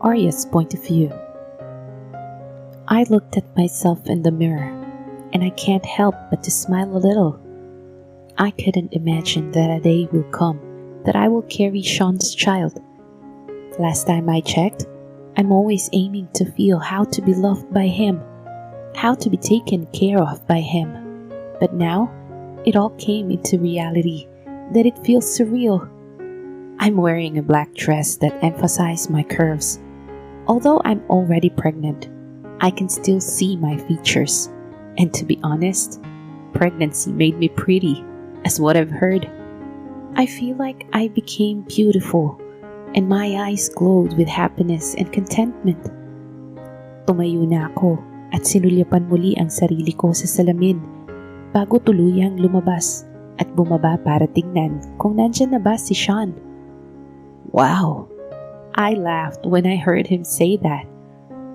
Arya's point of view. I looked at myself in the mirror, and I can't help but to smile a little. I couldn't imagine that a day will come that I will carry Sean's child. Last time I checked, I'm always aiming to feel how to be loved by him, how to be taken care of by him. But now, it all came into reality that it feels surreal. I'm wearing a black dress that emphasizes my curves. Although I'm already pregnant, I can still see my features. And to be honest, pregnancy made me pretty, as what I've heard. I feel like I became beautiful, and my eyes glowed with happiness and contentment. Tumayo na ako at sinulyapan muli ang sarili ko sa salamin bago tuluyang lumabas at bumaba para tingnan kung nandyan na ba si Sean. Wow! I laughed when I heard him say that.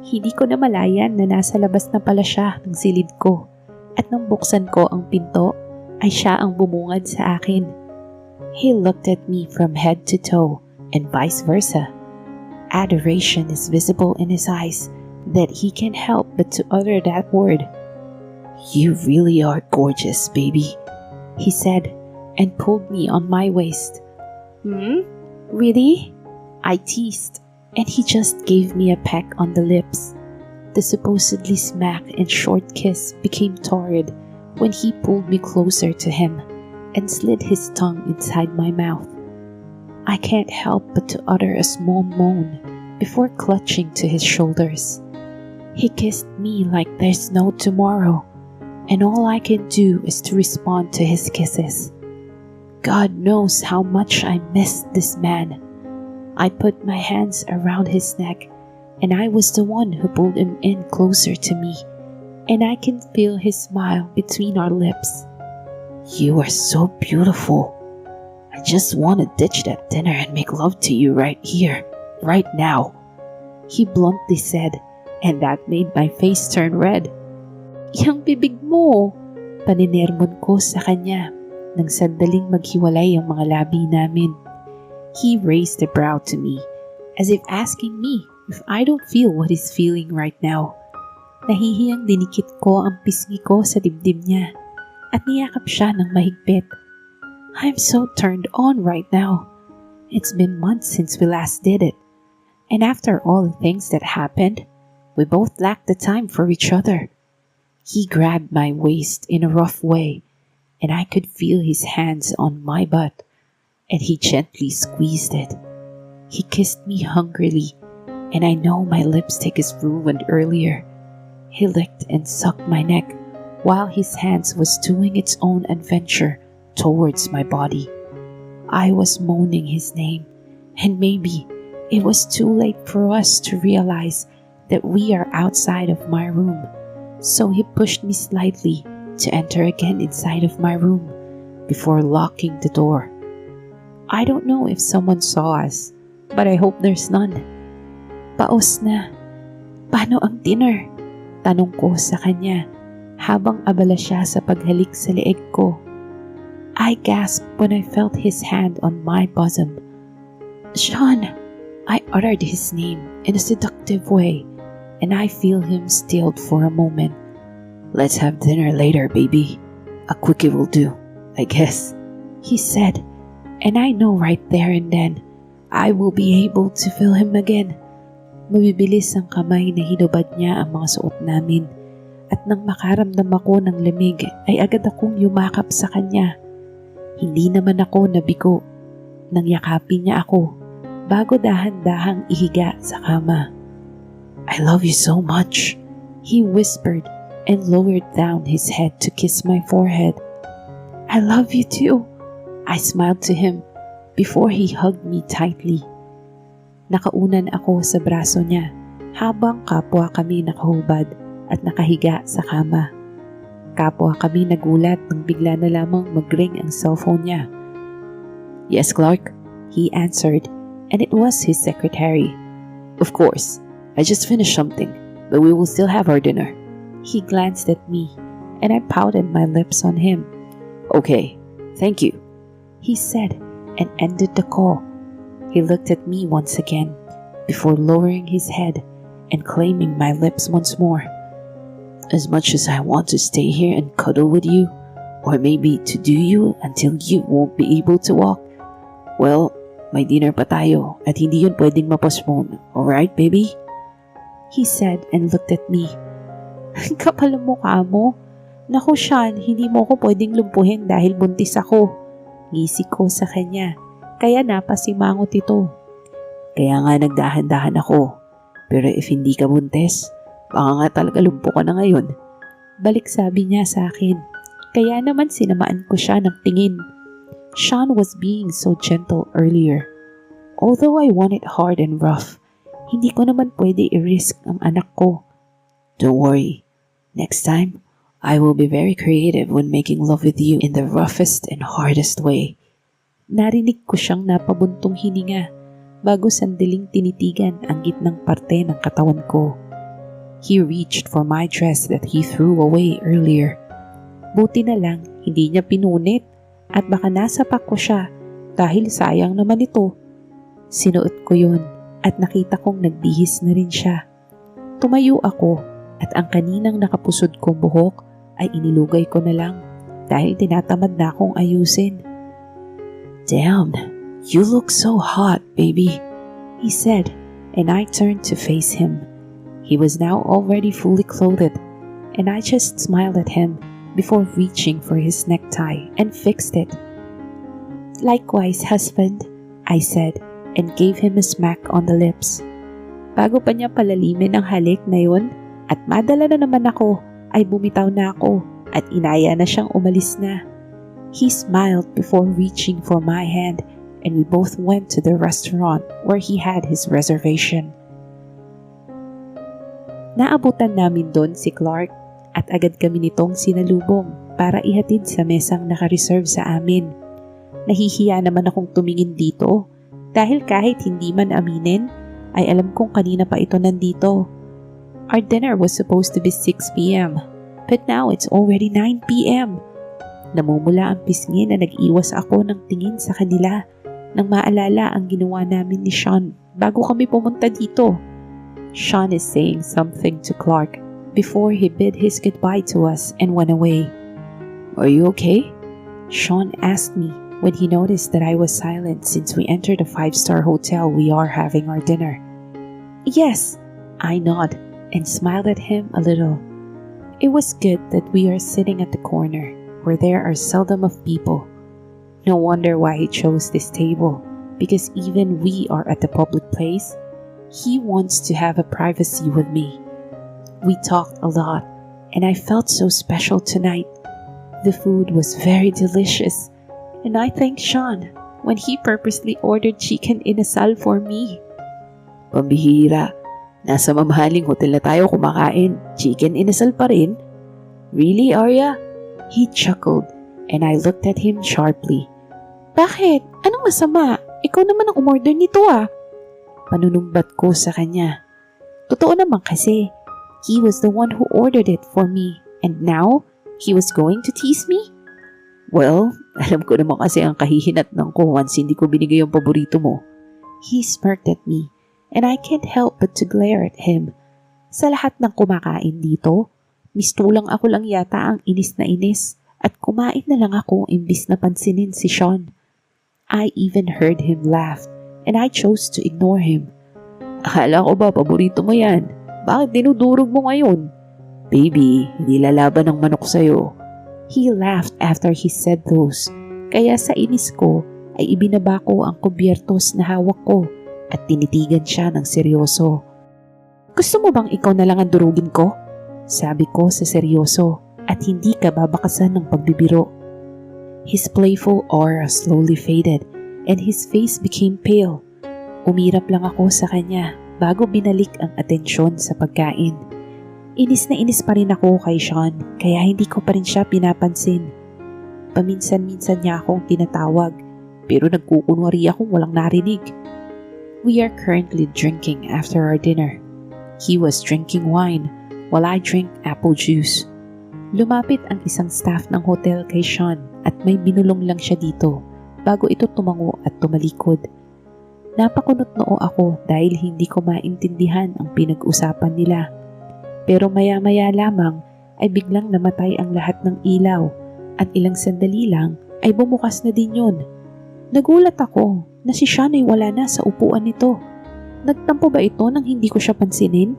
Hindi ko na malayan na nasa labas na pala siya ng silid ko, at nang buksan ko ang pinto ay siya ang bumungad sa akin. He looked at me from head to toe and vice versa. Adoration is visible in his eyes that he can't help but to utter that word. "You really are gorgeous, baby," he said and pulled me on my waist. Really? I teased, and he just gave me a peck on the lips. The supposedly smack and short kiss became torrid when he pulled me closer to him and slid his tongue inside my mouth. I can't help but to utter a small moan before clutching to his shoulders. He kissed me like there's no tomorrow, and all I can do is to respond to his kisses. God knows how much I missed this man. I put my hands around his neck, and I was the one who pulled him in closer to me, and I can feel his smile between our lips. "You are so beautiful. I just want to ditch that dinner and make love to you right here, right now," he bluntly said, and that made my face turn red. "Yang bibig mo!" Paninermon ko sa kanya nang sandaling maghiwalay ang mga labi namin. He raised a brow to me, as if asking me if I don't feel what he's feeling right now. Nahihiyang dinikit ko ang pisngi ko sa dibdib niya at niyakap siya ng mahigpit. I'm so turned on right now. It's been months since we last did it, and after all the things that happened, we both lacked the time for each other. He grabbed my waist in a rough way, and I could feel his hands on my butt, and he gently squeezed it. He kissed me hungrily, and I know my lipstick is ruined earlier. He licked and sucked my neck while his hands was doing its own adventure towards my body. I was moaning his name, and maybe it was too late for us to realize that we are outside of my room, so he pushed me slightly to enter again inside of my room before locking the door. I don't know if someone saw us, but I hope there's none. "Paos na. Paano ang dinner?" Tanong ko sa kanya habang abala siya sa paghalik sa leeg ko. I gasped when I felt his hand on my bosom. "Sean!" I uttered his name in a seductive way, and I feel him stilled for a moment. "Let's have dinner later, baby. A quickie will do, I guess," he said, and I know right there and then I will be able to feel him again. Mabibilis ang kamay na hinubad niya ang mga suot namin, at nang makaramdam ako ng lamig ay agad akong yumakap sa kanya. Hindi naman ako nabigo nang yakapin niya ako bago dahan-dahang ihiga sa kama. "I love you so much," he whispered and lowered down his head to kiss my forehead. "I love you too," I smiled to him before he hugged me tightly. Nakaunan ako sa braso niya habang kapwa kami nakahubad at nakahiga sa kama. Kapwa kami nagulat nang bigla na lamang mag-ring ang cellphone niya. "Yes, Clark," he answered, and it was his secretary. "Of course, I just finished something, but we will still have our dinner." He glanced at me, and I pouted my lips on him. "Okay, thank you," he said, and ended the call. He looked at me once again, before lowering his head and claiming my lips once more. As much as I want to stay here and cuddle with you, or maybe to do you until you won't be able to walk, well, may dinner pa tayo at hindi yun pwedeng mapostpone. Alright, baby? He said and looked at me. Kapal ang mukha mo. Naku, Sean, hindi mo ako pwedeng lumpuhin dahil buntis ako. Ngisi ko sa kanya. Kaya napasimangot ito. Kaya nga nagdahan-dahan ako. Pero if hindi ka buntis, baka nga talaga lumpo ka na ngayon. Balik sabi niya sa akin. Kaya naman sinamaan ko siya ng tingin. Sean was being so gentle earlier. Although I want it hard and rough, hindi ko naman pwede i-risk ang anak ko. Don't worry. Next time, I will be very creative when making love with you in the roughest and hardest way. Narinig ko siyang napabuntong hininga bago sandaling tinitigan ang gitnang parte ng katawan ko. He reached for my dress that he threw away earlier. Buti na lang hindi niya pinunit at baka nasapak ko siya dahil sayang naman ito. Sinuot ko yun at nakita kong nagbihis na rin siya. Tumayo ako at ang kaninang nakapusod kong buhok ay inilugay ko na lang dahil tinatamad na akong ayusin. Damn, you look so hot, baby, he said, and I turned to face him. He was now already fully clothed, and I just smiled at him before reaching for his necktie and fixed it. Likewise, husband, I said, and gave him a smack on the lips. Bago pa niya palalimin ang halik na yun at madala na naman ako, ay bumitaw na ako at inaya na siyang umalis na. He smiled before reaching for my hand and we both went to the restaurant where he had his reservation. Naabutan namin doon si Clark at agad kami nitong sinalubong para ihatid sa mesang naka-reserve sa amin. Nahihiya naman akong tumingin dito dahil kahit hindi man aminin, ay alam kong kanina pa ito nandito. Our dinner was supposed to be 6 p.m. but now it's already 9 p.m. Namumula ang pisngi na nag-iwas ako ng tingin sa kanila nang maalala ang ginawa namin ni Sean bago kami pumunta dito. Sean is saying something to Clark before he bid his goodbye to us and went away. Are you okay? Sean asked me when he noticed that I was silent since we entered a 5-star hotel we are having our dinner. Yes, I nod and smiled at him a little. It was good that we are sitting at the corner where there are seldom of people. No wonder why he chose this table, because even we are at the public place, he wants to have a privacy with me. We talked a lot, and I felt so special tonight. The food was very delicious, and I thanked Sean when he purposely ordered chicken inasal for me. Pambihira, nasa mamahaling hotel na tayo kumakain, chicken inasal pa rin? Really, Arya? He chuckled, and I looked at him sharply. Bakit? Anong masama? Ikaw naman ang umorder nito ah. Panunumbat ko sa kanya. Totoo naman kasi, he was the one who ordered it for me, and now, he was going to tease me? Well, alam ko naman kasi ang kahihinatnan ko once hindi ko binigay yung paborito mo. He smirked at me, and I can't help but to glare at him. Sa lahat ng kumakain dito, mistulang ako lang yata ang inis na inis at kumain na lang ako imbis na pansinin si Sean. I even heard him laugh, and I chose to ignore him. Akala ko ba paborito mo yan? Bakit dinudurog mo ngayon? Baby, hindi lalaban ang manok sa'yo. He laughed after he said those, kaya sa inis ko ay ibinaba ko ang kubyertos na hawak ko at tinitigan siya ng seryoso. Gusto mo bang ikaw na lang ang durugin ko? Sabi ko sa seryoso at hindi ka babakasan ng pagbibiro. His playful aura slowly faded and his face became pale. Umirap lang ako sa kanya bago binalik ang atensyon sa pagkain. Inis na inis pa rin ako kay Sean kaya hindi ko pa rin siya pinapansin. Paminsan-minsan niya akong tinatawag pero nagkukunwari akong walang narinig. We are currently drinking after our dinner. He was drinking wine while I drink apple juice. Lumapit ang isang staff ng hotel kay Sean at may binulong lang siya dito bago ito tumango at tumalikod. Napakunot noo ako dahil hindi ko maintindihan ang pinag-usapan nila. Pero maya-maya lamang ay biglang namatay ang lahat ng ilaw at ilang sandali lang ay bumukas na din yun. Nagulat ako na si Sean ay wala na sa upuan nito. Nagtampo ba ito nang hindi ko siya pansinin?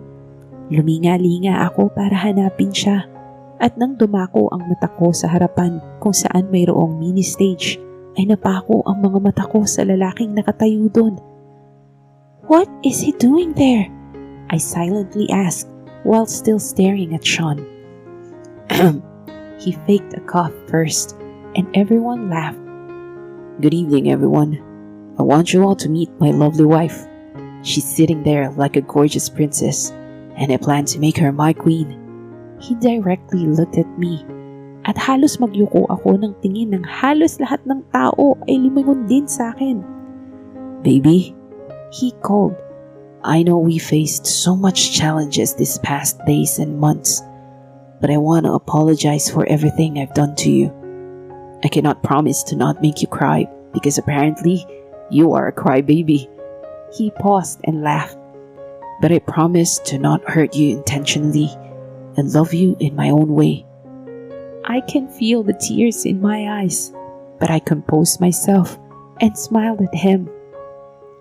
Luminga-linga ako para hanapin siya at nang dumako ang mata ko sa harapan kung saan mayroong mini stage ay napako ang mga mata ko sa lalaking nakatayo doon. "What is he doing there?" I silently asked while still staring at Sean. He faked a cough first and everyone laughed. "Good evening, everyone. I want you all to meet my lovely wife. She's sitting there like a gorgeous princess and I plan to make her my queen." He directly looked at me at halos magyuko ako ng tingin ng halos lahat ng tao ay lumingon din sa akin. "Baby," he called. "I know we faced so much challenges this past days and months, but I want to apologize for everything I've done to you. I cannot promise to not make you cry because apparently you are a crybaby." He paused and laughed. "But I promise to not hurt you intentionally and love you in my own way." I can feel the tears in my eyes, but I composed myself and smiled at him.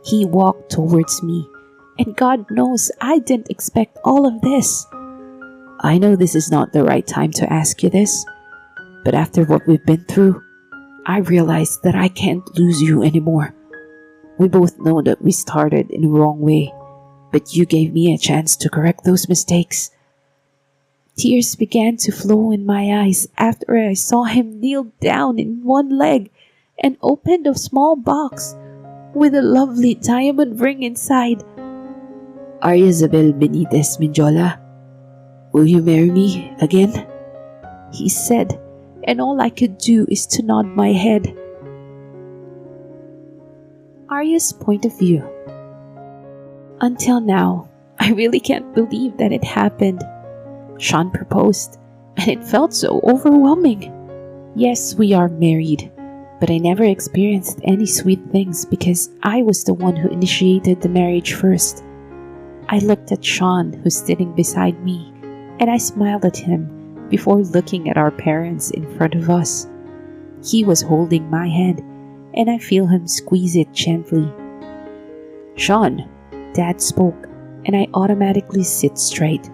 He walked towards me, and God knows I didn't expect all of this. "I know this is not the right time to ask you this, but after what we've been through, I realized that I can't lose you anymore. We both know that we started in the wrong way, but you gave me a chance to correct those mistakes." Tears began to flow in my eyes after I saw him kneel down in one leg and opened a small box with a lovely diamond ring inside. "Arya Isabel Benitez Minjola, will you marry me again?" he said, and all I could do is to nod my head. Arya's point of view. Until now, I really can't believe that it happened. Sean proposed, and it felt so overwhelming. Yes, we are married, but I never experienced any sweet things because I was the one who initiated the marriage first. I looked at Sean, who's sitting beside me, and I smiled at him before looking at our parents in front of us. He was holding my hand, and I feel him squeeze it gently. "Sean," Dad spoke, and I automatically sit straight.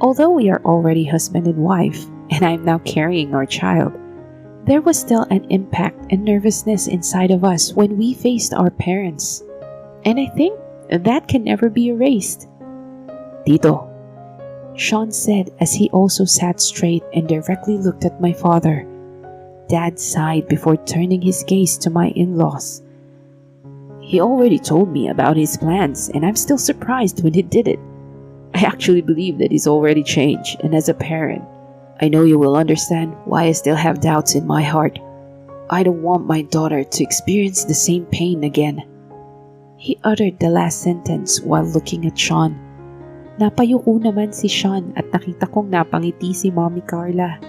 Although we are already husband and wife, and I'm now carrying our child, there was still an impact and nervousness inside of us when we faced our parents. And I think that can never be erased. "Tito," Sean said as he also sat straight and directly looked at my father. Dad sighed before turning his gaze to my in-laws. "He already told me about his plans, and I'm still surprised when he did it. I actually believe that he's already changed, and as a parent, I know you will understand why I still have doubts in my heart. I don't want my daughter to experience the same pain again." He uttered the last sentence while looking at Sean. Napayuko naman si Sean at nakita kong napangiti si Mommy Carla.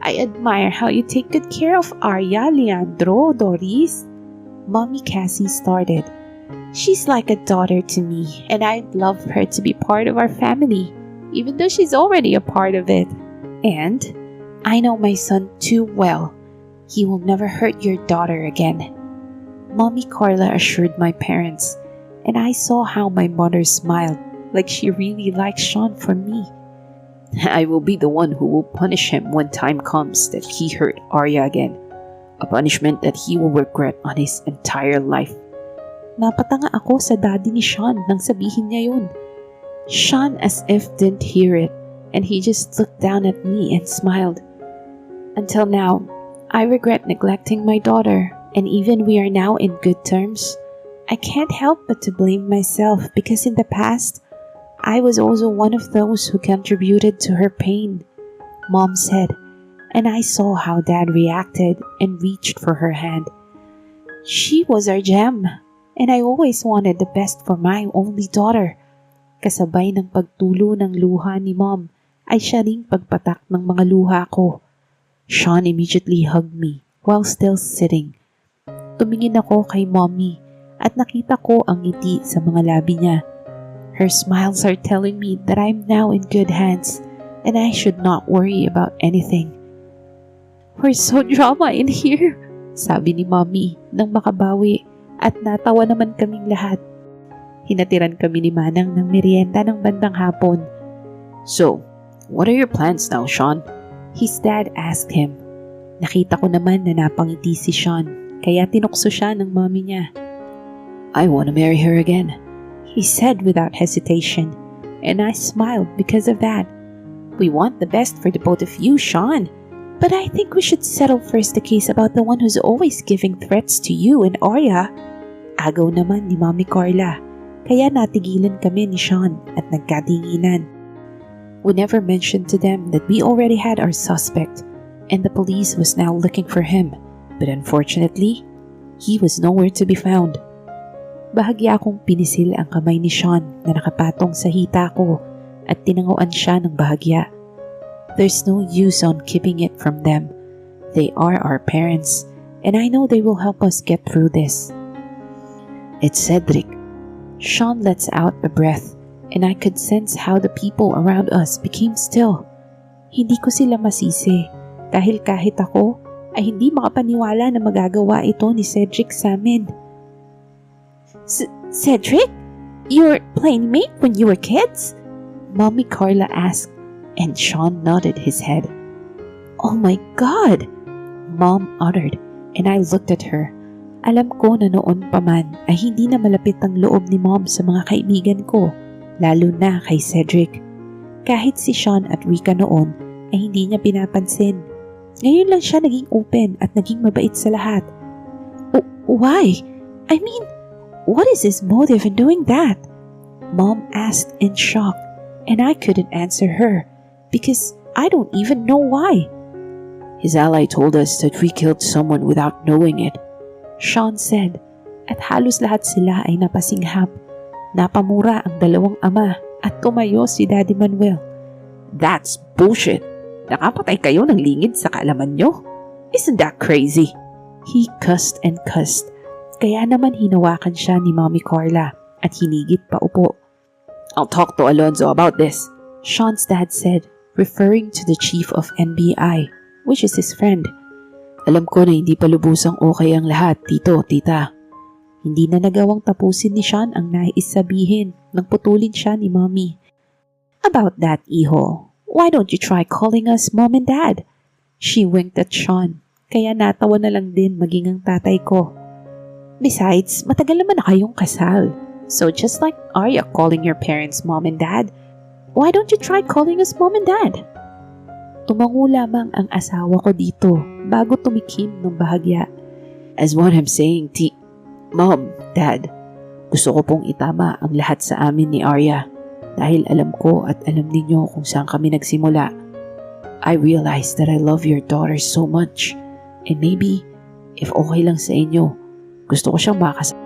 "I admire how you take good care of Arya, Leandro, Doris," Mommy Cassie started. "She's like a daughter to me, and I'd love her to be part of our family, even though she's already a part of it. And I know my son too well. He will never hurt your daughter again." Mommy Carla assured my parents, and I saw how my mother smiled, like she really likes Sean for me. "I will be the one who will punish him when time comes that he hurt Arya again. A punishment that he will regret on his entire life." Napatanga ako sa daddy ni Sean nang sabihin niya yun. Sean as if didn't hear it, and he just looked down at me and smiled. Until now, I regret neglecting my daughter, and even we are now in good terms, I can't help but to blame myself because in the past, I was also one of those who contributed to her pain, Mom said, and I saw how Dad reacted and reached for her hand. She was our gem, and I always wanted the best for my only daughter. Kasabay ng pagtulo ng luha ni Mom ay siya ring pagpatak ng mga luha ko. Sean immediately hugged me while still sitting. Tumingin ako kay Mommy at nakita ko ang ngiti sa mga labi niya. Her smiles are telling me that I'm now in good hands and I should not worry about anything. "We're so drama in here," sabi ni Mommy nang makabawi at natawa naman kaming lahat. Hinatiran kami ni Manang ng merienda ng bandang hapon. "So, what are your plans now, Sean?" His dad asked him. Nakita ko naman na napangiti si Sean, kaya tinukso siya ng mommy niya. "I want to marry her again," he said without hesitation, and I smiled because of that. "We want the best for the both of you, Sean. But I think we should settle first the case about the one who's always giving threats to you and Arya." Agaw naman ni Mommy Carla, kaya natigilan kami ni Sean at nagkatinginan. We never mentioned to them that we already had our suspect and the police was now looking for him, but unfortunately, he was nowhere to be found. Bahagya akong pinisil ang kamay ni Sean na nakapatong sa hita ko at tinanguan siya ng bahagya. There's no use on keeping it from them. They are our parents and I know they will help us get through this. "It's Cedric." Sean lets out a breath and I could sense how the people around us became still. Hindi ko sila masisi dahil kahit ako ay hindi makapaniwala na magagawa ito ni Cedric sa amin. "Cedric? Your playmate when you were kids?" Mommy Carla asked, and Sean nodded his head. "Oh my God!" Mom uttered, and I looked at her. Alam ko na noon pa man ay hindi na malapit ang loob ni Mom sa mga kaibigan ko, lalo na kay Cedric. Kahit si Sean at Rika noon ay hindi niya pinapansin. Ngayon lang siya naging open at naging mabait sa lahat. Why? I mean, what is his motive in doing that? Mom asked in shock, and I couldn't answer her because I don't even know why. "His ally told us that we killed someone without knowing it," Sean said, at halos lahat sila ay napasinghap. Napamura ang dalawang ama at tumayo si Daddy Manuel. "That's bullshit. Nakapatay kayo ng lingid sa kaalaman nyo? Isn't that crazy?" He cussed and cussed, kaya naman hinawakan siya ni Mommy Carla at hinigit pa upo. "I'll talk to Alonzo about this," Sean's dad said, referring to the chief of NBI, which is his friend. "Alam ko na hindi pa lubusang okay ang lahat, tito, tita." Hindi na nagawang tapusin ni Sean ang nais sabihin nang putulin siya ni Mommy. "About that, Iho, why don't you try calling us Mom and Dad?" She winked at Sean, kaya natawa na lang din maging ang tatay ko. "Besides, matagal naman na kayong kasal. So just like Arya calling your parents Mom and Dad, why don't you try calling us Mom and Dad?" Tumango lamang ang asawa ko dito bago tumikim ng bahagya. "As what I'm saying, Mom, Dad, gusto ko pong itama ang lahat sa amin ni Arya dahil alam ko at alam ninyo kung saan kami nagsimula. I realize that I love your daughter so much and maybe, if okay lang sa inyo, gusto ko siyang makasama."